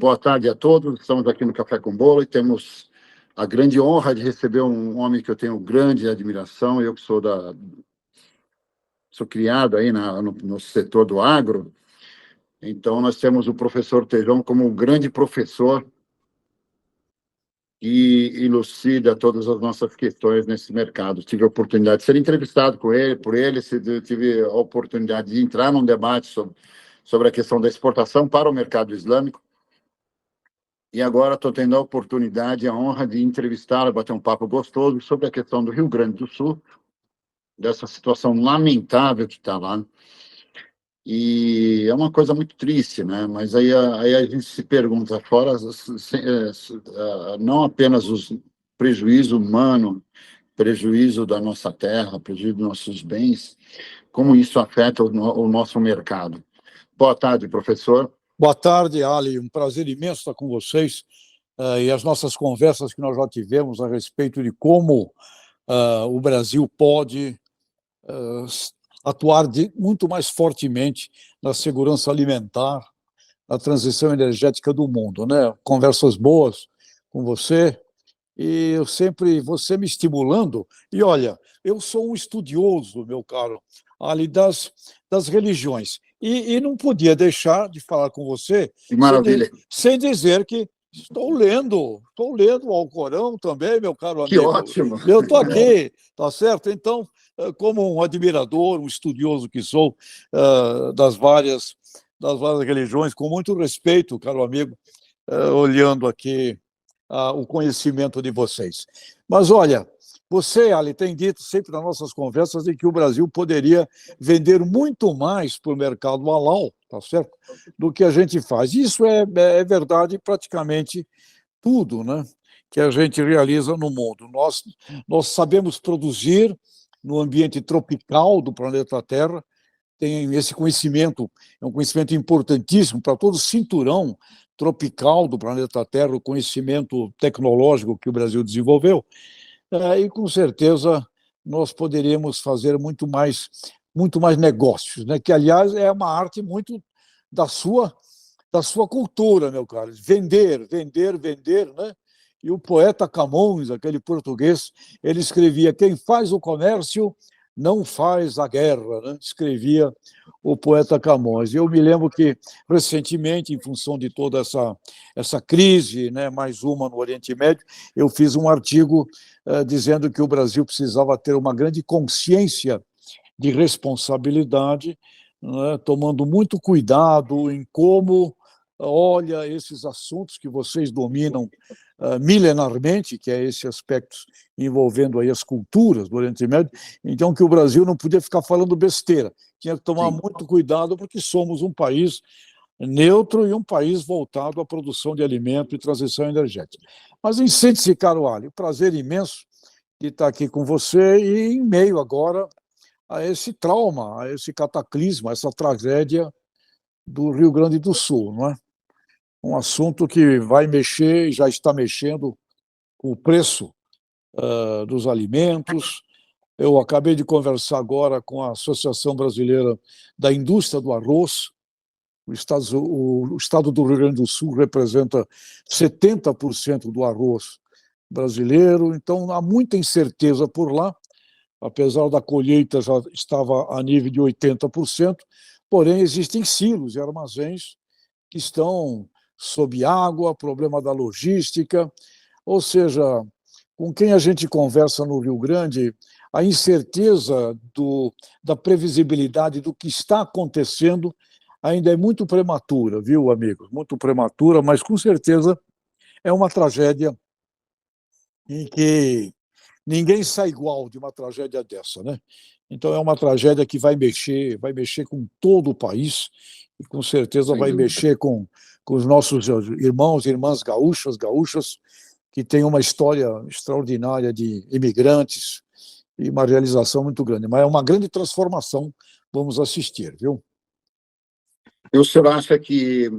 Boa tarde a todos. Estamos aqui no Café com Bolo e temos a grande honra de receber um homem que eu tenho grande admiração. Eu que sou criado aí no setor do agro. Então, nós temos o professor Tejão como um grande professor que elucida todas as nossas questões nesse mercado. Tive a oportunidade de ser entrevistado por ele, tive a oportunidade de entrar num debate sobre a questão da exportação para o mercado islâmico. E agora estou tendo a oportunidade, a honra de entrevistá-lo, bater um papo gostoso sobre a questão do Rio Grande do Sul, dessa situação lamentável que está lá. E é uma coisa muito triste, né? Mas aí a gente se pergunta, fora não apenas o prejuízo humano, prejuízo da nossa terra, prejuízo dos nossos bens, como isso afeta o nosso mercado. Boa tarde, professor. Boa tarde, Ali. Um prazer imenso estar com vocês e as nossas conversas que nós já tivemos a respeito de como o Brasil pode atuar muito mais fortemente na segurança alimentar, na transição energética do mundo, né? Conversas boas com você e você me estimulando. E olha, eu sou um estudioso, meu caro Ali, das religiões. E não podia deixar de falar com você sem dizer que estou lendo o Alcorão também, meu caro amigo. Que ótimo! Eu estou aqui, tá certo? Então, como um admirador, um estudioso que sou das várias religiões, com muito respeito, caro amigo, olhando aqui o conhecimento de vocês. Mas, olha, você, Ali, tem dito sempre nas nossas conversas de que o Brasil poderia vender muito mais para o mercado halal, tá certo? Do que a gente faz. Isso é verdade em praticamente tudo, né, que a gente realiza no mundo. Nós sabemos produzir no ambiente tropical do planeta Terra, tem esse conhecimento, é um conhecimento importantíssimo para todo o cinturão tropical do planeta Terra, o conhecimento tecnológico que o Brasil desenvolveu. E com certeza nós poderíamos fazer muito mais negócios, né? Que, aliás, é uma arte muito da sua cultura, meu caro. Vender, né? E o poeta Camões, aquele português, ele escrevia: quem faz o comércio não faz a guerra, né? Escrevia o poeta Camões. E eu me lembro que, recentemente, em função de toda essa crise, né, mais uma no Oriente Médio, eu fiz um artigo dizendo que o Brasil precisava ter uma grande consciência de responsabilidade, né, tomando muito cuidado em como olha esses assuntos que vocês dominam milenarmente, que é esse aspecto envolvendo aí as culturas do Oriente Médio. Então, que o Brasil não podia ficar falando besteira, tinha que tomar muito cuidado, porque somos um país neutro e um país voltado à produção de alimento e transição energética. Mas sente-se, caro Ali, prazer imenso de estar aqui com você e em meio agora a esse trauma, a esse cataclisma, a essa tragédia do Rio Grande do Sul, não é? Um assunto que vai mexer e já está mexendo com o preço dos alimentos. Eu acabei de conversar agora com a Associação Brasileira da Indústria do Arroz. O estado do Rio Grande do Sul representa 70% do arroz brasileiro, então há muita incerteza por lá, apesar da colheita já estava a nível de 80%, porém existem silos e armazéns que estão sob água, problema da logística, ou seja, com quem a gente conversa no Rio Grande, a incerteza da previsibilidade do que está acontecendo ainda é muito prematura, viu, amigos? Muito prematura, mas com certeza é uma tragédia em que ninguém sai igual de uma tragédia dessa, né? Então é uma tragédia que vai mexer com todo o país e com certeza vai mexer com os nossos irmãos e irmãs gaúchas, que têm uma história extraordinária de imigrantes e uma realização muito grande. Mas é uma grande transformação, vamos assistir, viu? O senhor acha que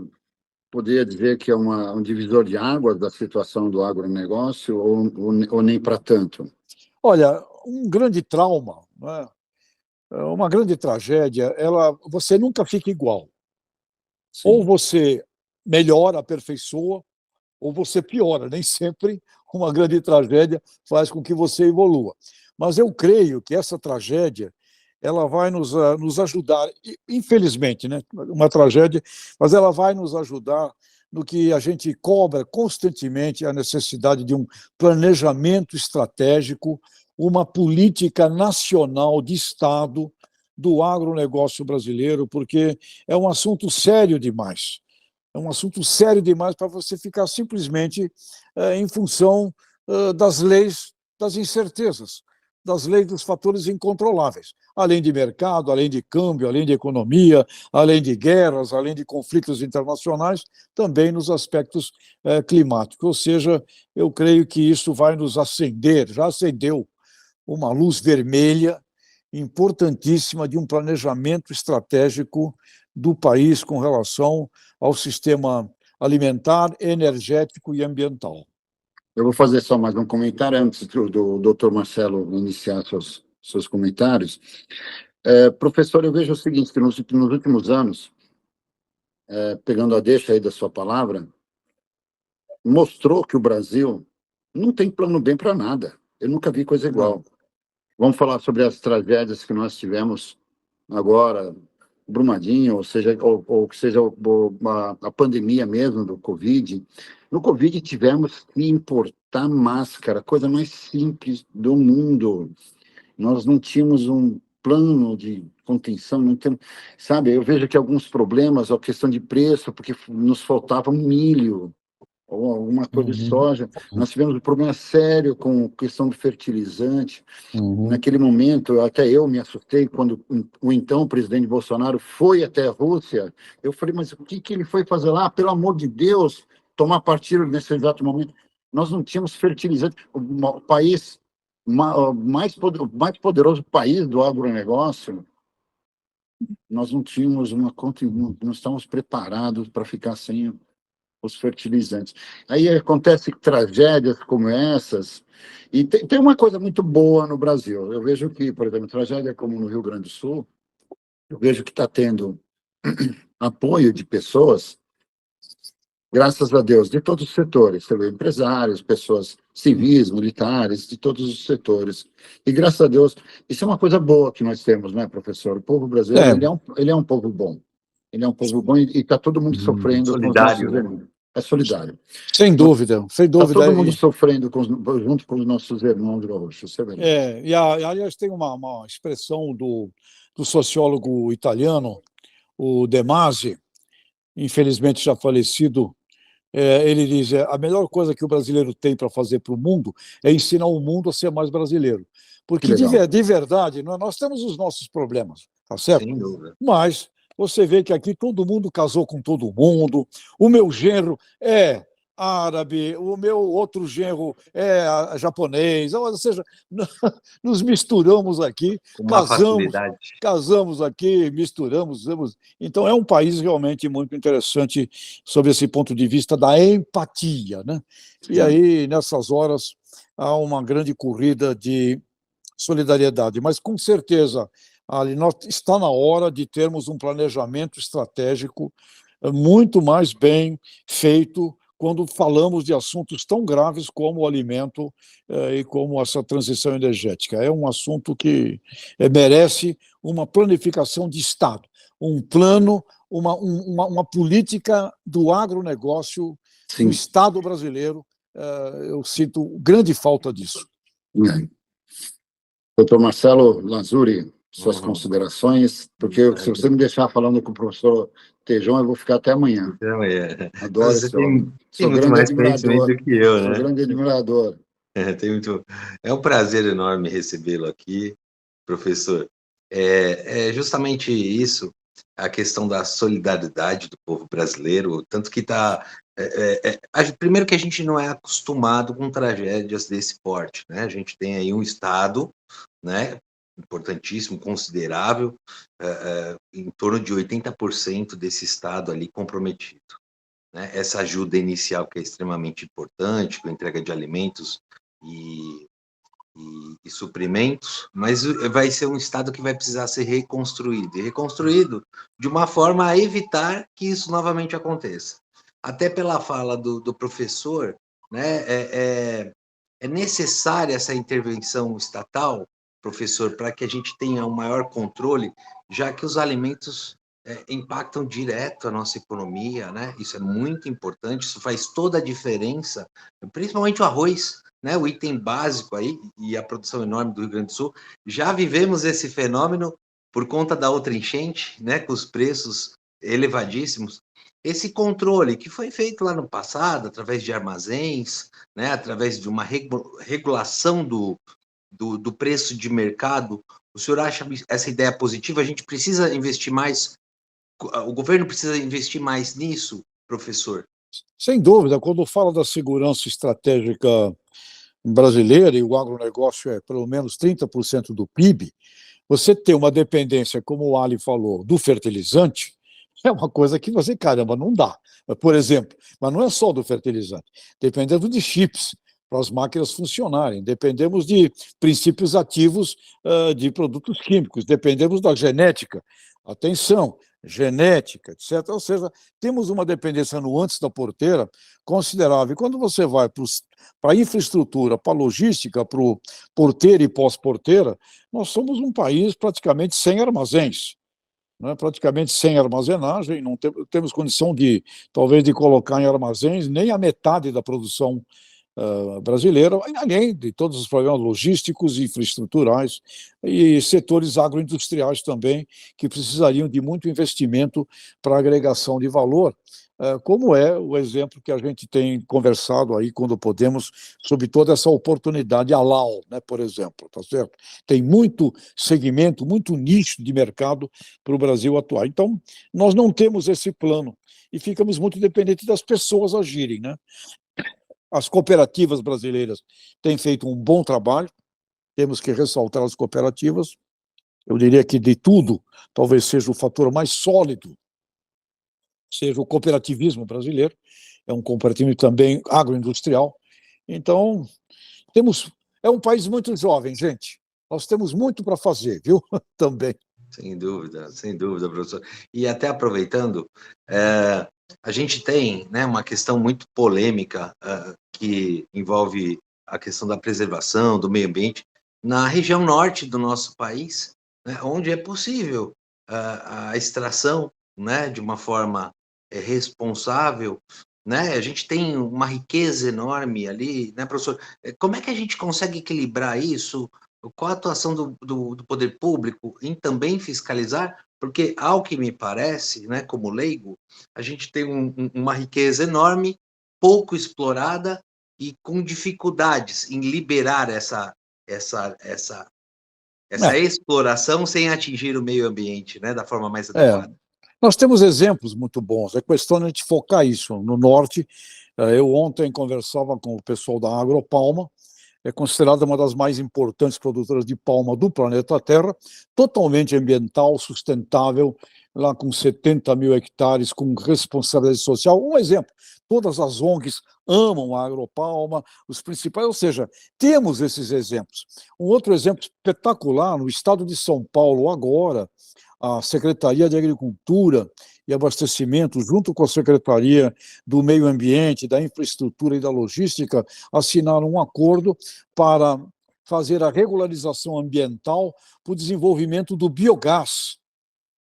poderia dizer que é um divisor de águas da situação do agronegócio ou nem para tanto? Olha, um grande trauma, né? Uma grande tragédia, você nunca fica igual. Sim. Ou você melhora, aperfeiçoa, ou você piora. Nem sempre uma grande tragédia faz com que você evolua. Mas eu creio que essa tragédia ela vai nos ajudar, infelizmente, né? Uma tragédia, mas ela vai nos ajudar no que a gente cobra constantemente a necessidade de um planejamento estratégico, uma política nacional de Estado do agronegócio brasileiro, porque é um assunto sério demais. É um assunto sério demais para você ficar simplesmente em função das leis, das incertezas, das leis dos fatores incontroláveis, além de mercado, além de câmbio, além de economia, além de guerras, além de conflitos internacionais, também nos aspectos climáticos. Ou seja, eu creio que isso vai nos acender, já acendeu uma luz vermelha importantíssima de um planejamento estratégico do país com relação ao sistema alimentar, energético e ambiental. Eu vou fazer só mais um comentário antes do doutor Marcelo iniciar seus comentários. Professor, eu vejo o seguinte, que nos últimos anos, pegando a deixa aí da sua palavra, mostrou que o Brasil não tem plano B para nada. Eu nunca vi coisa igual. Vamos falar sobre as tragédias que nós tivemos agora, Brumadinho, ou seja a pandemia mesmo do Covid. No Covid tivemos que importar máscara, coisa mais simples do mundo. Nós não tínhamos um plano de contenção, não temos, sabe? Eu vejo que alguns problemas, a questão de preço, porque nos faltava milho, ou alguma coisa de soja. Nós tivemos um problema sério com questão do fertilizante. Naquele momento, até eu me assustei quando o então presidente Bolsonaro foi até a Rússia. Eu falei, mas o que ele foi fazer lá? Pelo amor de Deus, tomar partido nesse exato momento. Nós não tínhamos fertilizante. O país, mais poderoso país do agronegócio, nós não tínhamos não estávamos preparados para ficar sem os fertilizantes. Aí acontece tragédias como essas, e tem uma coisa muito boa no Brasil. Eu vejo que, por exemplo, tragédia como no Rio Grande do Sul, eu vejo que está tendo apoio de pessoas, graças a Deus, de todos os setores, empresários, pessoas civis, militares, de todos os setores. E graças a Deus, isso é uma coisa boa que nós temos, né, professor? O povo brasileiro, ele é um povo bom. Ele é um povo bom e está todo mundo sofrendo com os nossos irmãos. É solidário. Sem dúvida, sem dúvida. Está todo mundo sofrendo junto com os nossos irmãos gaúchos. Aliás, tem uma expressão do sociólogo italiano, o De Masi, infelizmente já falecido. Ele diz: a melhor coisa que o brasileiro tem para fazer para o mundo é ensinar o mundo a ser mais brasileiro. Porque, de verdade, nós temos os nossos problemas, tá certo? Sem dúvida. Mas você vê que aqui todo mundo casou com todo mundo. O meu genro é árabe, o meu outro genro é japonês, ou seja, nos misturamos aqui, casamos aqui, misturamos. Então, é um país realmente muito interessante sob esse ponto de vista da empatia, né? E aí, nessas horas, há uma grande corrida de solidariedade, mas com certeza está na hora de termos um planejamento estratégico muito mais bem feito quando falamos de assuntos tão graves como o alimento e como essa transição energética. É um assunto que merece uma planificação de Estado, um plano, uma política do agronegócio do Estado brasileiro. Eu sinto grande falta disso. Doutor Marcelo Lazuri, suas considerações, porque se você me deixar falando com o professor Tejon, eu vou ficar até amanhã. Até amanhã. Adoro esse homem. Tem muito mais conhecimento do que eu, né? Sou grande admirador. É um prazer enorme recebê-lo aqui, professor. É justamente isso, a questão da solidariedade do povo brasileiro, tanto que primeiro que a gente não é acostumado com tragédias desse porte, né? A gente tem aí um Estado, né, importantíssimo, considerável, em torno de 80% desse Estado ali comprometido, né? Essa ajuda inicial que é extremamente importante, com a entrega de alimentos e suprimentos, mas vai ser um Estado que vai precisar ser reconstruído, e reconstruído de uma forma a evitar que isso novamente aconteça. até pela fala do professor, né, é necessária essa intervenção estatal, professor, para que a gente tenha um maior controle, já que os alimentos impactam direto a nossa economia, né? Isso é muito importante, isso faz toda a diferença, principalmente o arroz, né? O item básico aí, e a produção enorme do Rio Grande do Sul. Já vivemos esse fenômeno por conta da outra enchente, né? Com os preços elevadíssimos. Esse controle que foi feito lá no passado, através de armazéns, né? Através de uma regulação do preço de mercado, o senhor acha essa ideia positiva? A gente precisa investir mais, o governo precisa investir mais nisso, professor? Sem dúvida, quando fala da segurança estratégica brasileira, e o agronegócio é pelo menos 30% do PIB, você ter uma dependência, como o Ali falou, do fertilizante, é uma coisa que você, caramba, não dá. Por exemplo, mas não é só do fertilizante, dependendo de chips para as máquinas funcionarem, dependemos de princípios ativos de produtos químicos, dependemos da genética, atenção, genética, etc. Ou seja, temos uma dependência no antes da porteira considerável. E quando você vai para a infraestrutura, para a logística, para o porteiro e pós-porteira, nós somos um país praticamente sem armazéns, né? Praticamente sem armazenagem, não temos condição de, talvez, de colocar em armazéns nem a metade da produção brasileira, além de todos os problemas logísticos e infraestruturais e setores agroindustriais também, que precisariam de muito investimento para agregação de valor, como é o exemplo que a gente tem conversado aí, quando podemos, sobre toda essa oportunidade, a Lau, né, por exemplo, tá certo? Tem muito segmento, muito nicho de mercado para o Brasil atuar. Então, nós não temos esse plano e ficamos muito dependentes das pessoas agirem, né? As cooperativas brasileiras têm feito um bom trabalho, temos que ressaltar as cooperativas. Eu diria que de tudo, talvez seja o fator mais sólido, seja o cooperativismo brasileiro, é um cooperativismo também agroindustrial. Então, é um país muito jovem, gente. Nós temos muito para fazer, viu? Também. Sem dúvida, professor. E até aproveitando, a gente tem, né, uma questão muito polêmica que envolve a questão da preservação do meio ambiente na região norte do nosso país, né, onde é possível a extração, né, de uma forma responsável, né? A gente tem uma riqueza enorme ali, né, professor? Como é que a gente consegue equilibrar isso? Qual a atuação do poder público em também fiscalizar? Porque, ao que me parece, né, como leigo, a gente tem uma riqueza enorme, pouco explorada e com dificuldades em liberar essa exploração sem atingir o meio ambiente, né, da forma mais adequada. Nós temos exemplos muito bons, é questão de a gente focar isso. No norte, eu ontem conversava com o pessoal da Agropalma, é considerada uma das mais importantes produtoras de palma do planeta Terra, totalmente ambiental, sustentável, lá com 70 mil hectares, com responsabilidade social. Um exemplo, todas as ONGs amam a Agropalma, os principais, ou seja, temos esses exemplos. Um outro exemplo espetacular, no estado de São Paulo, agora, a Secretaria de Agricultura e Abastecimento, junto com a Secretaria do Meio Ambiente, da Infraestrutura e da Logística, assinaram um acordo para fazer a regularização ambiental para o desenvolvimento do biogás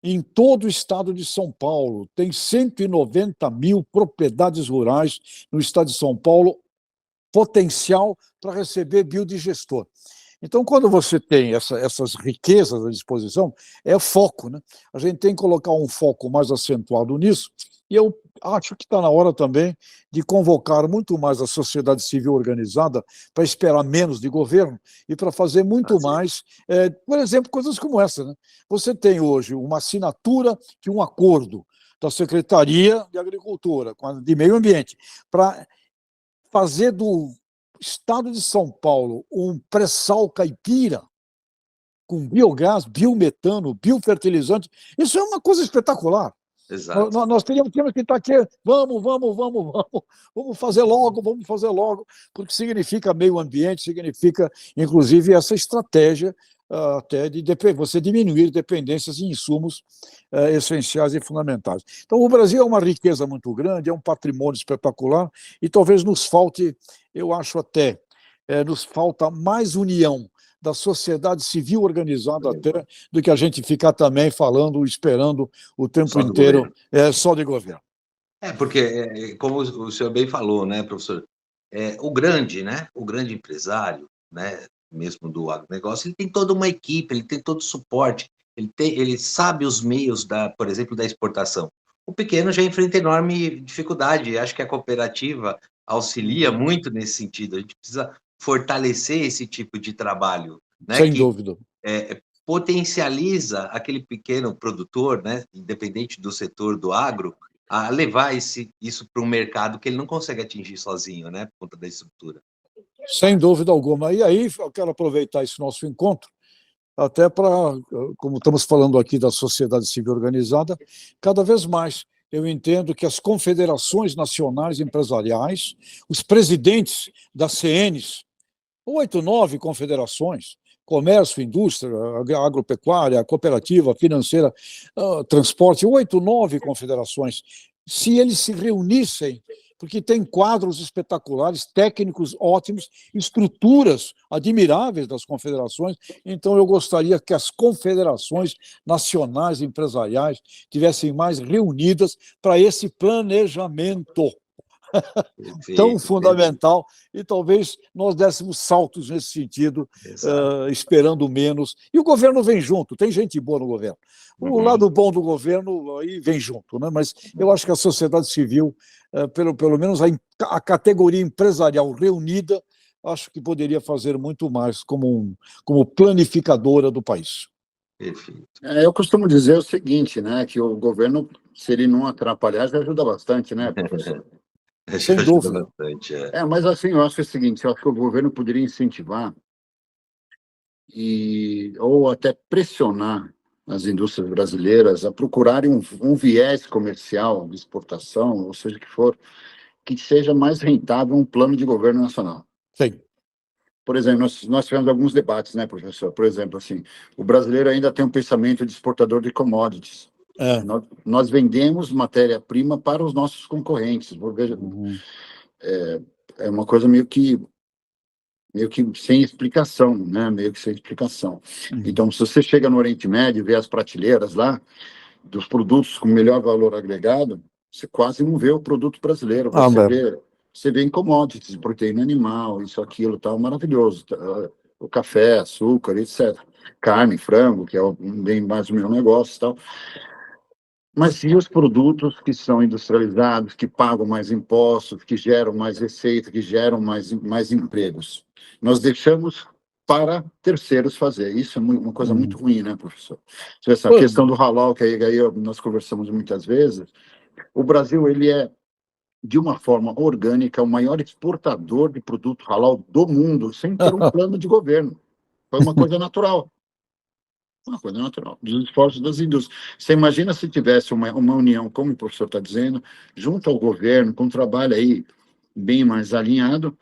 em todo o estado de São Paulo. Tem 190 mil propriedades rurais no estado de São Paulo, potencial para receber biodigestor. Então, quando você tem essas riquezas à disposição, é foco, né? A gente tem que colocar um foco mais acentuado nisso, e eu acho que está na hora também de convocar muito mais a sociedade civil organizada para esperar menos de governo e para fazer muito mais, por exemplo, coisas como essa, né? Você tem hoje uma assinatura de um acordo da Secretaria de Agricultura, de Meio Ambiente, para fazer do estado de São Paulo um pré-sal caipira com biogás, biometano, biofertilizante. Isso é uma coisa espetacular. Exato. Nós teríamos que estar aqui, vamos fazer logo, porque significa meio ambiente, significa, inclusive, essa estratégia até de você diminuir dependências em insumos essenciais e fundamentais. Então, o Brasil é uma riqueza muito grande, é um patrimônio espetacular, e talvez nos falte, eu acho até, nos falta mais união da sociedade civil organizada até, do que a gente ficar também falando, esperando o tempo inteiro só de governo. Porque, como o senhor bem falou, né, professor, o grande, né, o grande empresário, né, mesmo do agronegócio, ele tem toda uma equipe, ele tem todo o suporte, ele sabe os meios, por exemplo, da exportação. O pequeno já enfrenta enorme dificuldade, acho que a cooperativa auxilia muito nesse sentido, a gente precisa fortalecer esse tipo de trabalho, né, Sem dúvida. Potencializa aquele pequeno produtor, né, independente do setor do agro, a levar isso para um mercado que ele não consegue atingir sozinho, né, por conta da estrutura. Sem dúvida alguma. E aí eu quero aproveitar esse nosso encontro até para, como estamos falando aqui da sociedade civil organizada, cada vez mais eu entendo que as confederações nacionais empresariais, os presidentes das CNs, 8, 9 confederações, comércio, indústria, agropecuária, cooperativa, financeira, transporte, 8, 9 confederações, se eles se reunissem, porque tem quadros espetaculares, técnicos ótimos, estruturas admiráveis das confederações, então eu gostaria que as confederações nacionais empresariais tivessem mais reunidas para esse planejamento tão fundamental, e talvez nós dessemos saltos nesse sentido, esperando menos. E o governo vem junto, tem gente boa no governo. O lado bom do governo aí vem junto, né? Mas eu acho que a sociedade civil, pelo menos a categoria empresarial reunida, acho que poderia fazer muito mais como planificadora do país. Perfeito. Eu costumo dizer o seguinte, né, que o governo, se ele não atrapalhar, já ajuda bastante, né, professor? Sem dúvida. Bastante, mas assim, eu acho o seguinte, eu acho que o governo poderia incentivar ou até pressionar as indústrias brasileiras a procurarem um viés comercial de exportação, ou seja, que seja mais rentável um plano de governo nacional. Sim. Por exemplo, nós tivemos alguns debates, né, professor? Por exemplo, assim, o brasileiro ainda tem um pensamento de exportador de commodities. Nós vendemos matéria-prima para os nossos concorrentes. Veja, é uma coisa meio que sem explicação, né? Meio que sem explicação. Então, se você chega no Oriente Médio e vê as prateleiras lá, dos produtos com melhor valor agregado, você quase não vê o produto brasileiro. Você vê em commodities, proteína animal, isso, aquilo, tal, maravilhoso. O café, açúcar, etc. Carne, frango, que é bem mais o meu negócio, tal. Mas e os produtos que são industrializados, que pagam mais impostos, que geram mais receita, que geram mais empregos? Nós deixamos para terceiros fazer. Isso é uma coisa muito ruim, né, professor? Essa questão do halal, que aí nós conversamos muitas vezes, o Brasil, ele é, de uma forma orgânica, o maior exportador de produto halal do mundo, sem ter um plano de governo. Foi uma coisa natural. Uma coisa natural, dos esforços das indústrias. Você imagina se tivesse uma união, como o professor está dizendo, junto ao governo, com um trabalho aí bem mais alinhado,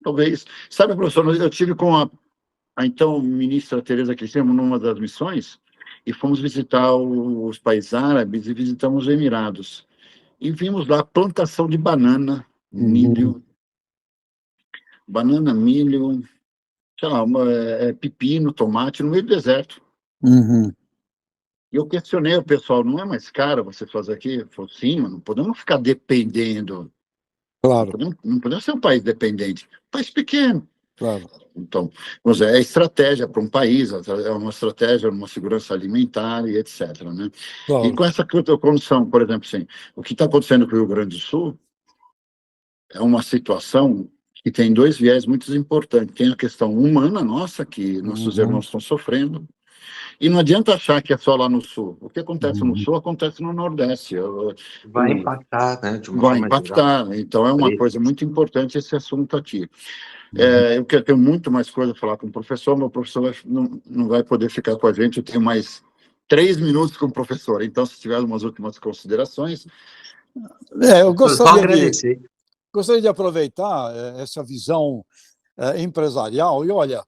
talvez... Sabe, professor, eu tive com a então ministra Tereza Cristina numa das missões, e fomos visitar os países árabes e visitamos os Emirados. E vimos lá plantação de banana, milho, sei lá, pepino, tomate, no meio do deserto. E eu questionei o pessoal, não é mais caro você fazer aqui? Ele falou, sim, mas não podemos ficar dependendo. Claro. Não podemos ser um país dependente. Um país pequeno. Claro. Então, vamos dizer, é estratégia para um país, é uma estratégia, uma segurança alimentar e etc. Né? Claro. E com essa condição, por exemplo, assim, o que está acontecendo com o Rio Grande do Sul é uma situação que tem dois viés muito importantes. Tem a questão humana nossa, que nossos irmãos estão sofrendo, e não adianta achar que é só lá no Sul. O que acontece no Sul acontece no Nordeste. Vai impactar, né? De uma vai forma impactar. geral. Então, é uma coisa muito importante esse assunto aqui. Eu tenho muito mais coisa a falar com o professor, mas o professor não vai poder ficar com a gente. Eu tenho mais 3 minutos com o professor. Então, se tiver umas últimas considerações... Eu gostaria de aproveitar essa visão empresarial. E, olha,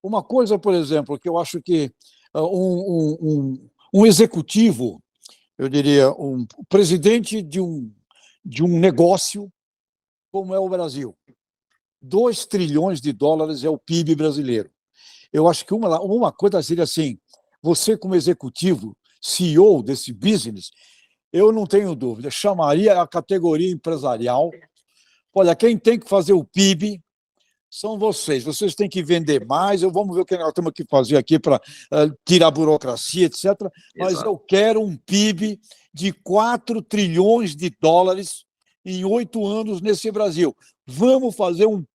Uma coisa, por exemplo, que eu acho que um executivo, eu diria, um presidente de um negócio como é o Brasil, 2 trilhões de dólares é o PIB brasileiro. Eu acho que uma coisa seria assim, você como executivo, CEO desse business, eu não tenho dúvida, chamaria a categoria empresarial. Olha, quem tem que fazer o PIB são vocês têm que vender mais, vamos ver o que nós temos que fazer aqui para tirar a burocracia, etc. Mas Exato. eu quero um PIB de 4 trilhões de dólares em 8 anos nesse Brasil. Vamos fazer um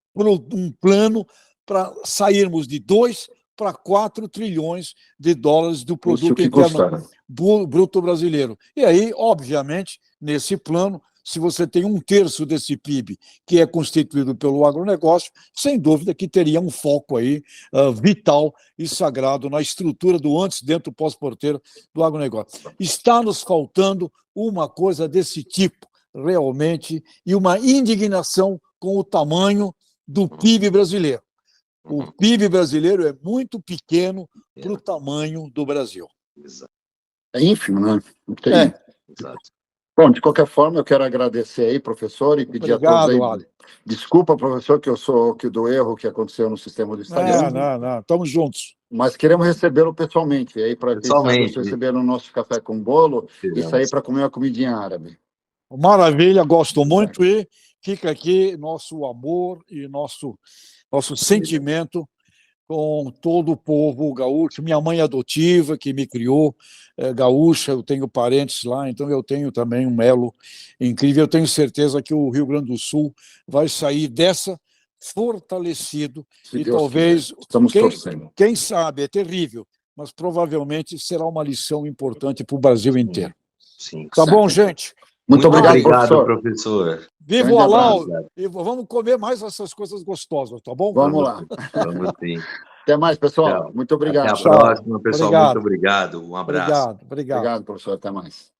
plano para sairmos de 2 para 4 trilhões de dólares do produto interno bruto brasileiro. E aí, obviamente, nesse plano, se você tem 1/3 desse PIB que é constituído pelo agronegócio, sem dúvida que teria um foco aí vital e sagrado na estrutura do antes, dentro, pós-porteiro do agronegócio. Está nos faltando uma coisa desse tipo, realmente, e uma indignação com o tamanho do PIB brasileiro. O PIB brasileiro é muito pequeno para o tamanho do Brasil. É ínfimo, né? Não tem... Exato. Bom, de qualquer forma, eu quero agradecer aí, professor, e pedir Obrigado, a todos aí... Ali. Desculpa, professor, que eu sou do erro que aconteceu no sistema do Instagram. Não. Estamos juntos. Mas queremos recebê-lo pessoalmente. E aí, para quem sabe, receber no nosso café com bolo e sair para comer uma comidinha árabe. Maravilha, gosto muito e fica aqui nosso amor e nosso sentimento com todo o povo gaúcho. Minha mãe adotiva, que me criou, gaúcha, eu tenho parentes lá, então eu tenho também um elo incrível. Eu tenho certeza que o Rio Grande do Sul vai sair dessa fortalecido e talvez, quem sabe, é terrível, mas provavelmente será uma lição importante para o Brasil inteiro. Sim, tá bom, gente? Muito obrigado, professor. Viva o Alau! E vamos comer mais essas coisas gostosas, tá bom? Vamos lá. Vamos sim. Até mais, pessoal. Tchau. Muito obrigado. Até a próxima, pessoal. Muito obrigado. Um abraço. Obrigado. Obrigado, professor. Até mais.